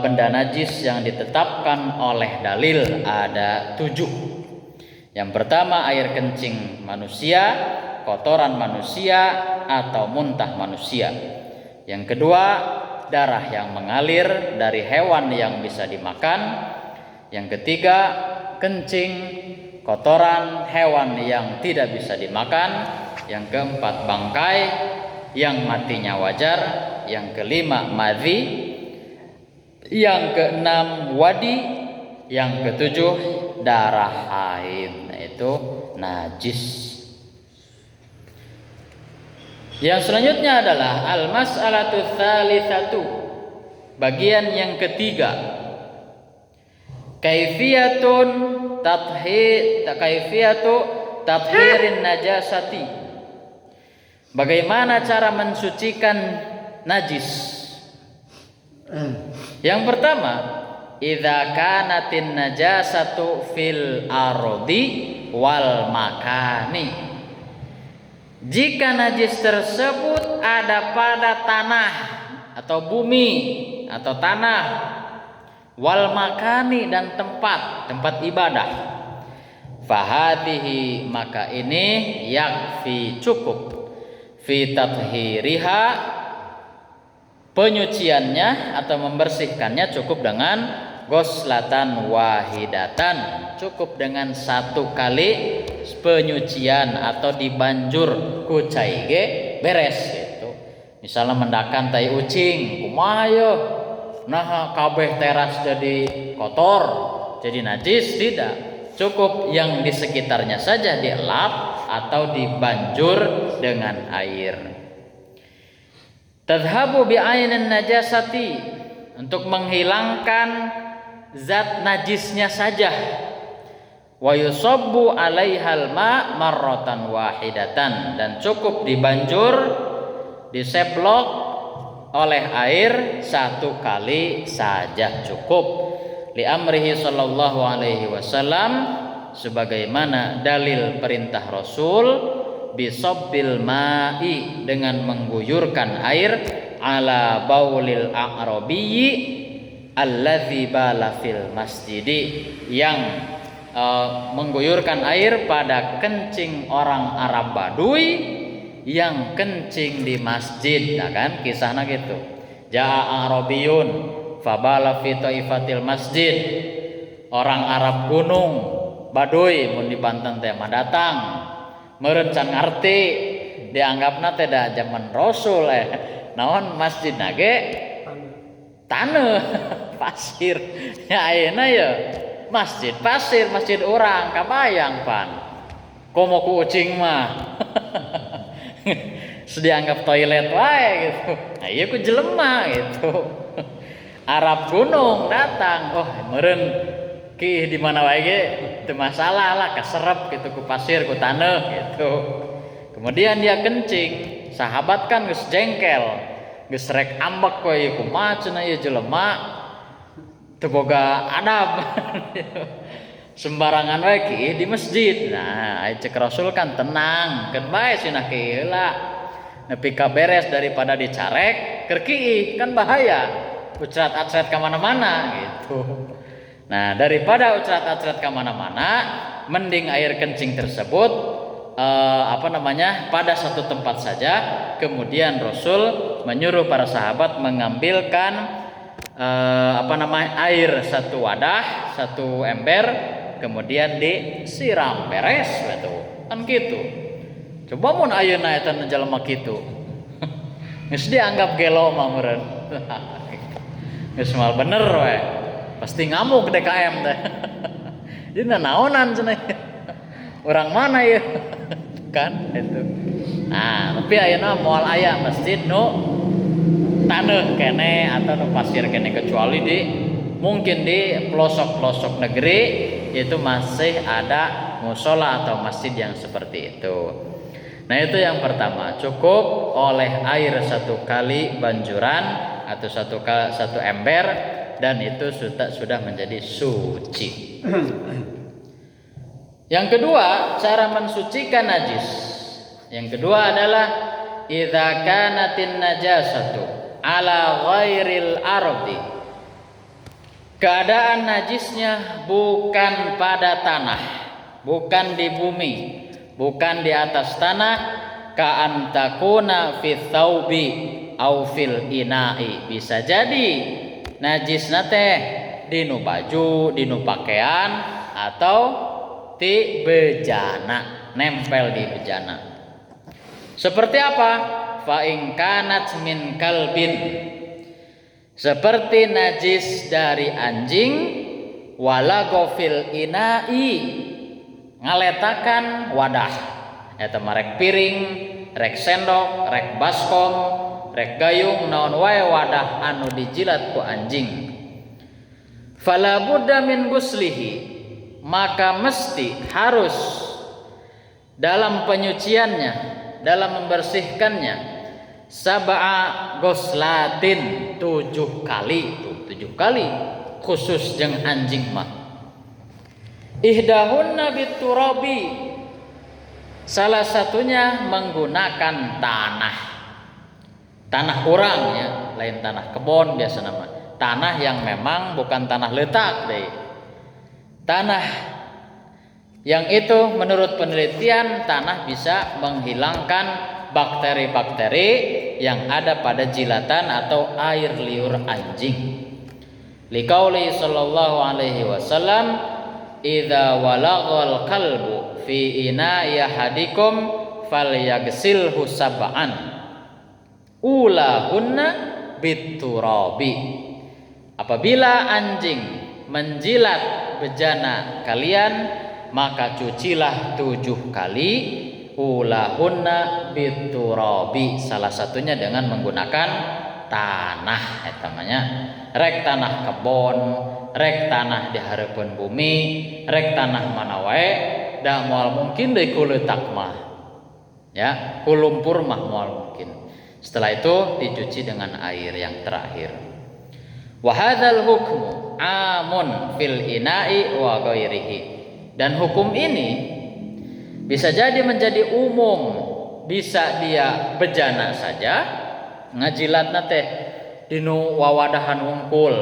A: benda najis yang ditetapkan oleh dalil ada 7. Yang pertama, air kencing manusia, kotoran manusia, atau muntah manusia. Yang kedua, darah yang mengalir dari hewan yang bisa dimakan. Yang ketiga, kencing, kotoran hewan yang tidak bisa dimakan. Yang keempat, bangkai yang matinya wajar. Yang kelima, madhi. Yang keenam, wadi. Yang ketujuh, darah haid. Nah, itu najis. Yang selanjutnya adalah al-mas'alatu tsalitsatu, bagian yang ketiga. Kaifiyatun kaifiyatu tathirin najasati. Bagaimana cara mensucikan najis? Yang pertama, idza kanatin najasatu fil ardi wal makani. Jika najis tersebut ada pada tanah atau bumi atau tanah, wal makani dan tempat ibadah, fahadihi maka ini yakfi cukup, fi tathhiriha penyuciannya atau membersihkannya cukup dengan ghuslatan wahidatan, cukup dengan satu kali penyucian atau dibanjur kucai ge beres gitu. Misalnya mendakan tai ucing kumaha yo, nah kabeh teras jadi kotor, jadi najis, tidak. Cukup yang di sekitarnya saja dielap atau dibanjur dengan air. Tadhhabu bi'ainin najasati, untuk menghilangkan zat najisnya saja. Wa yusabbu 'alaihal ma marratan wahidatan, dan cukup dibanjur diseblok oleh air satu kali saja cukup. Li amrihi sallallahu alaihi wasallam, sebagaimana dalil perintah Rasul, bisabbil ma'i, dengan mengguyurkan air, ala baulil a'rabiyyi allazi bala fil masjidi, yang mengguyurkan air pada kencing orang Arab Baduy yang kencing di masjid. Nah kan kisahnya gitu, ja'a a'rabiyun fabala fi taifatil masjid, orang Arab gunung Baduy mun di Banten teh mah datang meureun can ngarti, dianggapna teh da zaman Rasul naon masjid ge taneuh pasir. Ya ayeuna ya masjid pasir, masjid orang kabayang pan. Komo ku ucing mah dianggap toilet wae gitu. Nah ieu ku jelema gitu. Arab gunung datang, oh meureun ki di mana wae ge teu masalah lah, kaserep gitu ku pasir ku taneuh gitu. Kemudian dia kencing, sahabat kan geus jengkel, geus rek ambek we kumaha cenah ieu jelema teu boga adab. Sembarangan wae ki di masjid. Nah, cek Rasul kan tenang, keun bae cenah ki heula. Nepi ka beres daripada dicarek keur kieu kan bahaya. Ucrat-acret ka mana-mana gitu. Nah, daripada ucrat-acret ka mana-mana, mending air kencing tersebut pada satu tempat saja. Kemudian Rasul menyuruh para sahabat mengambilkan air satu wadah, satu ember, kemudian disiram beres gitu. Kan gitu. Coba mun ayeuna eta jalema kitu. Geus dianggap gelo mah meureun. Geus moal bener we. Pasti ngamuk DKM teh. Jadi naonan cenah. Orang mana ya? Kan itu. Nah, tapi ayeuna moal aya masjid nu taneuh kene atau nu pasir kene, kecuali mungkin di pelosok-pelosok negeri itu masih ada musola atau masjid yang seperti itu. Nah, itu yang pertama, cukup oleh air satu kali banjuran atau satu ember, dan itu sudah menjadi suci. Yang kedua, cara mensucikan najis. Yang kedua adalah idza kanatin najasatu ala ghairil ardi. Keadaan najisnya bukan pada tanah, bukan di bumi, bukan di atas tanah, ka antakuna fi thawbi au fil ina'i. Bisa jadi najisna teh dinu baju, dinu pakaian, atau ti bejana, nempel di bejana. Seperti apa? Fa in kanat min kalbin, seperti najis dari anjing, wala gofil ina'i, ngaletakan wadah, eta marek piring, rek sendok, rek baskom, rek gayung, naon wae wadah anu dijilat ku anjing. Fala budda min guslihi, maka mesti harus dalam penyuciannya, dalam membersihkannya, sab'a goslatin, 7 kali, 7 kali khusus jeung anjing mah. Ihdahunna biturabi, salah satunya menggunakan tanah urang ya, lain tanah kebon biasa nama. Tanah yang memang bukan tanah letak deh. Tanah yang itu menurut penelitian tanah bisa menghilangkan bakteri-bakteri yang ada pada jilatan atau air liur anjing. Liqauli sallallahu alaihi wasallam, idza walaghal kalbu fi ina'i ahadikum falyaghsilhu sab'an ulahunna biturabi. Apabila anjing menjilat bejana kalian, maka cucilah 7 kali, ulahunna biturabi, salah satunya dengan menggunakan tanah namanya. Rek tanah kebon, rek tanah di hareupeun bumi, rek tanah mana wae, da moal mungkin deui ku leutak mah. Ya, ku lumpur mah moal mungkin. Setelah itu dicuci dengan air yang terakhir. Wa hadzal hukmu amun fil ina'i wa ghairihi. Dan hukum ini bisa jadi menjadi umum, bisa dia bejana saja ngajilatna teh dinu wawadahan wungkul.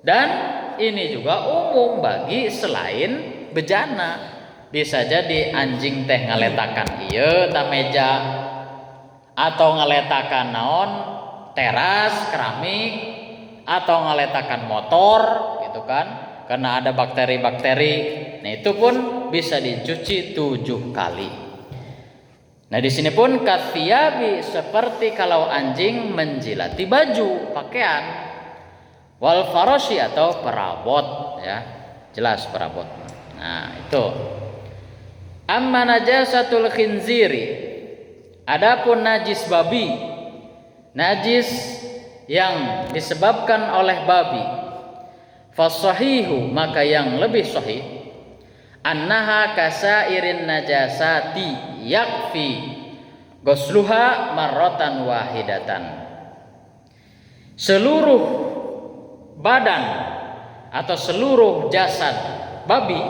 A: Dan ini juga umum bagi selain bejana. Bisa jadi anjing teh ngaletakan ieu ta meja atau ngaletakan naon teras keramik atau ngaletakan motor gitu kan, karena ada bakteri-bakteri. Nah itu pun bisa dicuci 7 kali. Nah di sini pun kathiyabi, seperti kalau anjing menjilati baju pakaian, wal faroshi atau perabot ya, jelas perabot. Nah itu. Amma najasatul khinziri, adapun najis babi, najis yang disebabkan oleh babi, fasahihu, maka yang lebih sahih, annaha kasairin najasati yakfi ghusluha marratan wahidatan. Seluruh badan atau seluruh jasad babi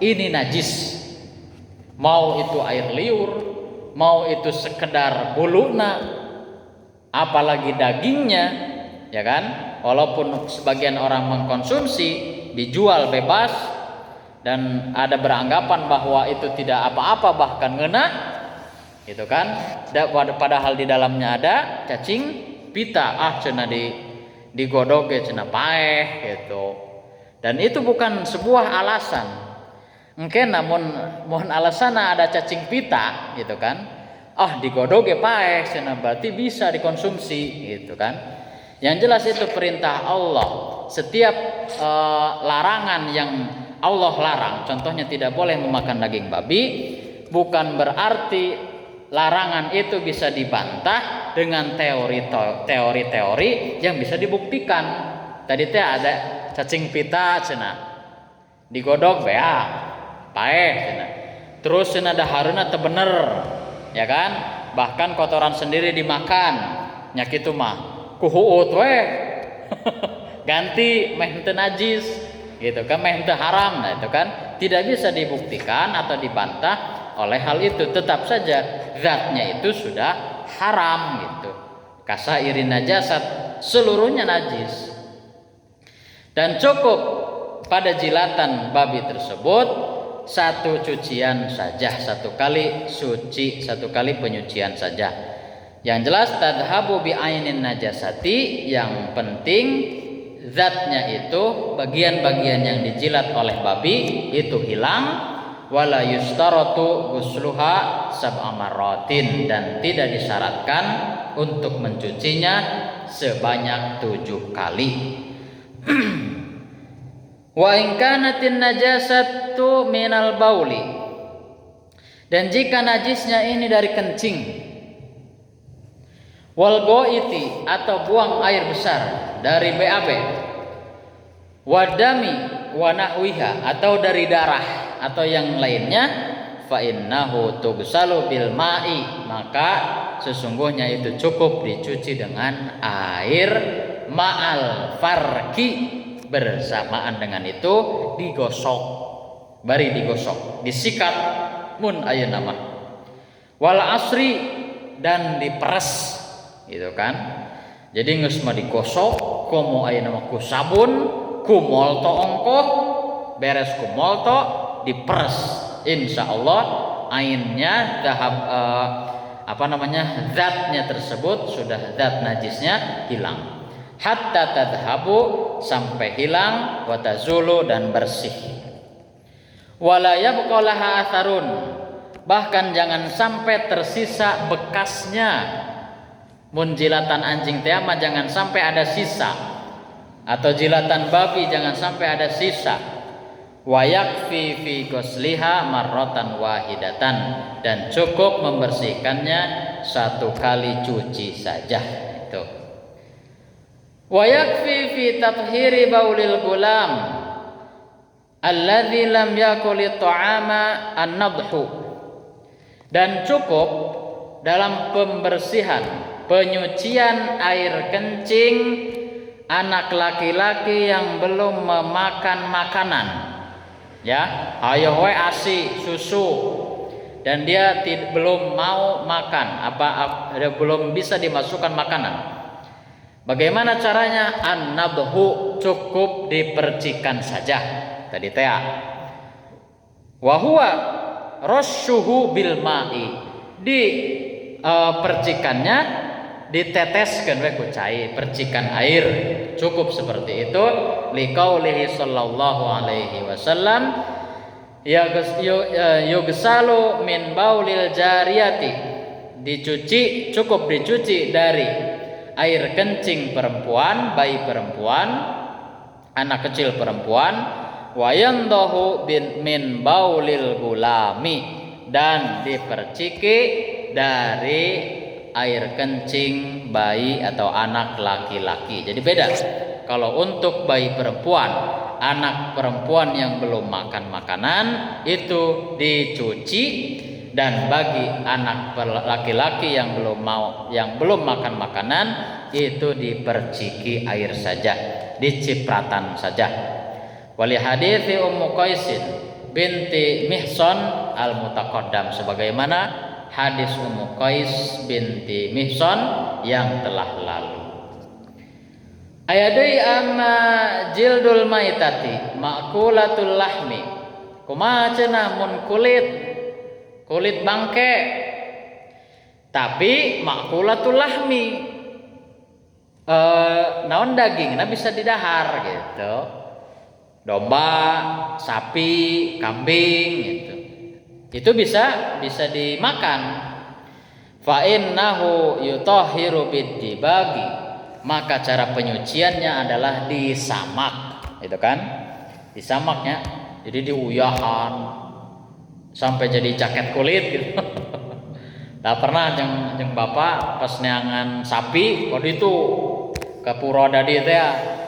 A: ini najis, mau itu air liur, mau itu sekedar buluna, apalagi dagingnya, ya kan? Walaupun sebagian orang mengkonsumsi, dijual bebas, dan ada beranggapan bahwa itu tidak apa-apa, bahkan ngeunah, gitu kan? Padahal di dalamnya ada cacing pita, cenah digodog ge cenah paeh gitu. Dan itu bukan sebuah alasan. Mungkin namun alasanna ada cacing pita, gitu kan? Digodog ge paeh cenah, berarti bisa dikonsumsi gitu kan. Yang jelas itu perintah Allah. Setiap larangan yang Allah larang, contohnya tidak boleh memakan daging babi, bukan berarti larangan itu bisa dibantah dengan teori-teori yang bisa dibuktikan. Tadi teh ada cacing pita cenah, digodog bea paeh cenah, terus cenah dahareuna teu bener, ya kan? Bahkan kotoran sendiri dimakan, nya kitu mah kuhuut we ganti meh teu najis gitu kan, meh teu haram. Nah itu kan tidak bisa dibuktikan atau dibantah oleh hal itu. Tetap saja zatnya itu sudah haram gitu. Kasairin najasat, seluruhnya najis. Dan cukup pada jilatan babi tersebut 1 cucian saja, 1 kali suci, 1 kali penyucian saja. Yang jelas tadhabu bi ainin najasati, yang penting zatnya itu, bagian-bagian yang dijilat oleh babi itu hilang. Wala yustaratu ghusluha sab'a marratin, dan tidak disyaratkan untuk mencucinya sebanyak 7 kali. Wa in kanatin najasatu minal bauli, dan jika najisnya ini dari kencing, wal goiti atau buang air besar, dari BAB, wadami wa nahwiha, atau dari darah atau yang lainnya, fa innahu tughsalu bil ma'i, maka sesungguhnya itu cukup dicuci dengan air ma'al farki, bersamaan dengan itu digosok, bari digosok, disikat mun ayeuna mah, wal asri, dan diperes gitu kan. Jadi geus mah digosok komo ayeuna mah ku sabun, ku molto ongkoh, beres ku molto diperes, insyaallah ainnya zatnya tersebut sudah zat najisnya hilang. Hatta tadhabu, sampai hilang, wa tazulu, dan bersih. Wala yabqa laha atharun, bahkan jangan sampai tersisa bekasnya. Mun jilatan anjing teh mah jangan sampai ada sisa, atau jilatan babi jangan sampai ada sisa. Wa yakfi fi ghusliha marratan wahidatan, dan cukup membersihkannya satu kali cuci saja. Itu. Wa yakfi fi tathhiri baulil gulam alladzi lam yakul ta'ama an-nadhu, dan cukup dalam pembersihan, penyucian air kencing anak laki-laki yang belum memakan makanan. Ya, ayo we ASI, susu, dan dia belum mau makan, belum bisa dimasukkan makanan. Bagaimana caranya? An-nadhu, cukup dipercikan saja. Tadi teh. Wa huwa rasyuhu bil ma'i, percikannya diteteskan we ku cai, percikan air, cukup seperti itu. Liqaulihi sallallahu alaihi wasallam, yugsalu min baulil jariyati, dicuci, cukup dicuci dari air kencing perempuan, bayi perempuan, anak kecil perempuan, wa yandahu min baulil gulami, dan diperciki dari air kencing bayi atau anak laki-laki. Jadi beda. Kalau untuk bayi perempuan, anak perempuan yang belum makan makanan itu dicuci, dan bagi anak laki-laki yang belum makan makanan itu diperciki air saja, dicipratan saja. Wali hadithi Ummu Qaisin binti Mihsan al-mutaqaddam, sebagaimana hadis Ummu Qais binti Mihsan yang telah lalu. Ayadai amma jildul maitati ma'kulatul lahmi, kumaha cenah mun kulit bangke tapi ma'kulatul lahmi, naon dagingna bisa didahar gitu. Domba, sapi, kambing gitu. Itu bisa dimakan. Fa innahu yutahhiru bid-dibagi, maka cara penyuciannya adalah disamak, itu kan? Disamaknya, jadi diuyahan sampai jadi jaket kulit gitu. Tak pernah jeung bapak pas neangan sapi kok itu ke pura dadi teh.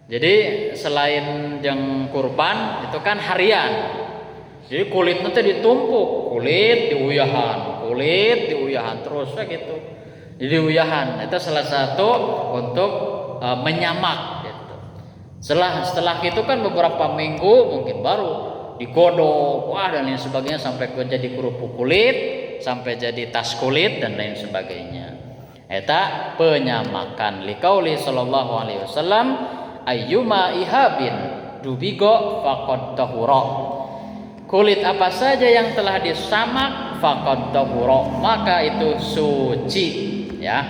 A: Jadi selain jeung kurban itu kan harian. Jadi kulitnya teh ditumpuk, kulit diuyahan terus gitu. Jadi uyahan itu salah satu untuk menyamak gitu. Setelah itu kan beberapa minggu mungkin baru digodok, dan lain sebagainya, sampai jadi kerupuk kulit, sampai jadi tas kulit dan lain sebagainya. Eta penyamakan. Liqauli sallallahu alaihi wasallam, ayyuma ihabin dubigo faqad tahura, kulit apa saja yang telah disamak faqad tahura, maka itu suci. Ya,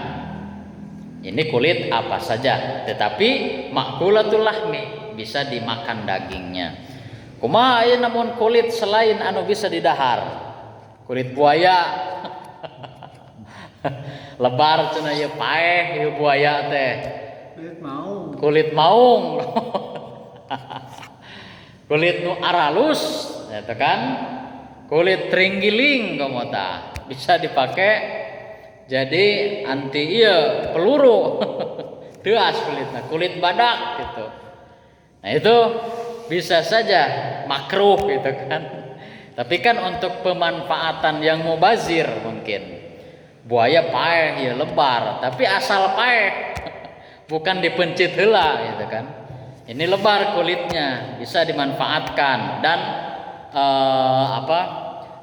A: ini kulit apa saja, tetapi makulatul lahmi, bisa dimakan dagingnya. Kumaha aya namun kulit selain anu bisa didahar? Kulit buaya. Lebar cenah ieu paeh ieu buaya teh. Kulit maung. Kulit nu aralus, eta kan? Kulit tringgiling komota bisa dipakai jadi anti peluru. Teuas kulitna, kulit badak gitu. Nah itu bisa saja makruh gitu kan. Tapi kan untuk pemanfaatan yang mubazir mungkin. Buaya paeh ya lebar, tapi asal paeh. Bukan dipencit heula gitu kan. Ini lebar kulitnya, bisa dimanfaatkan dan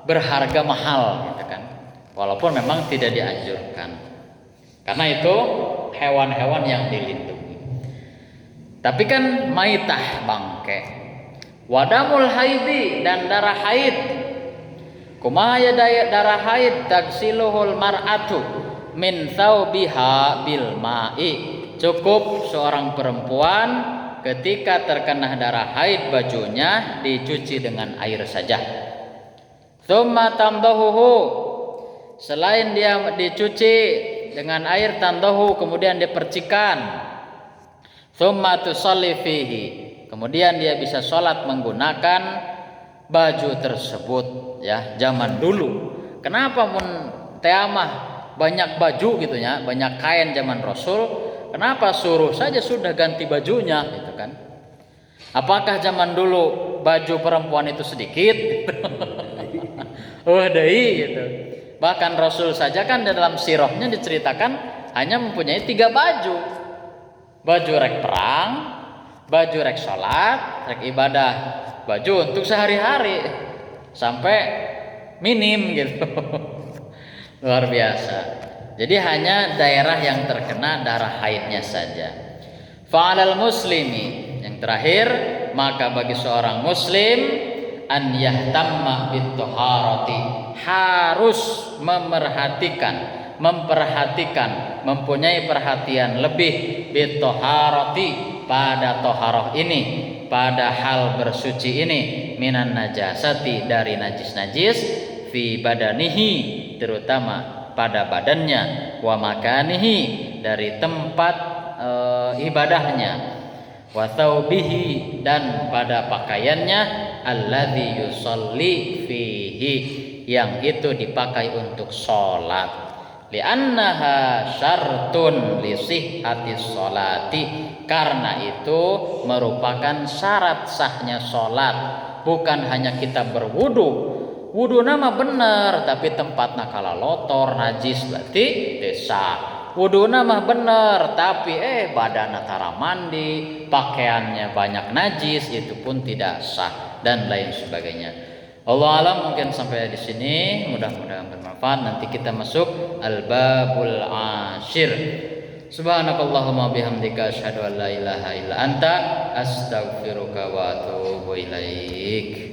A: berharga mahal gitu kan. Walaupun memang tidak dianjurkan. Karena itu hewan-hewan yang dilindungi. Tapi kan maitah bangke. Wadamul haidi dan darah haid. Kumaha ya darah haid tagsiluhul mar'atu min thawbiha bil ma'i. Cukup seorang perempuan ketika terkena darah haid bajunya dicuci dengan air saja. Tsumma tamdahuhu. Selain dia dicuci dengan air tandahu kemudian dipercikan. Tsumma tusalli fihi. Kemudian dia bisa sholat menggunakan baju tersebut ya zaman dulu. Kenapa mun teamah banyak baju gitu ya, banyak kain zaman Rasul, kenapa suruh saja sudah ganti bajunya gitu kan? Apakah zaman dulu baju perempuan itu sedikit? Deui gitu. Bahkan Rasul saja kan dalam sirahnya diceritakan hanya mempunyai 3 baju. Baju rek perang, baju rek sholat, rek ibadah, baju untuk sehari-hari sampai minim gitu. Luar biasa. Jadi hanya daerah yang terkena darah haidnya saja. Fa'alal muslimi, yang terakhir, maka bagi seorang muslim an yahtamma bit-thaharati, harus memperhatikan, mempunyai perhatian lebih bit-thaharati, pada toharoh ini, pada hal bersuci ini, minan najasati, dari najis-najis, fi badanihi, terutama pada badannya, wa makanihi, dari tempat ibadahnya, wa thawbihi, dan pada pakaiannya, alladzi yusalli fihi, yang itu dipakai untuk sholat. Li'annaha syartun li sihhatis sholati, karena itu merupakan syarat sahnya sholat. Bukan hanya kita berwudu, wudu nama benar tapi tempatnya kala lotor najis berarti desa. Wudu nama benar tapi badanna tara mandi, pakaiannya banyak najis, itu pun tidak sah dan lain sebagainya. Allah alam, mungkin sampai di sini, mudah-mudahan bermanfaat. Nanti kita masuk al-babul ashir. Subhanakallahumma bihamdika asyhadu an la ilaha illa anta astaghfiruka wa atubu ilaik.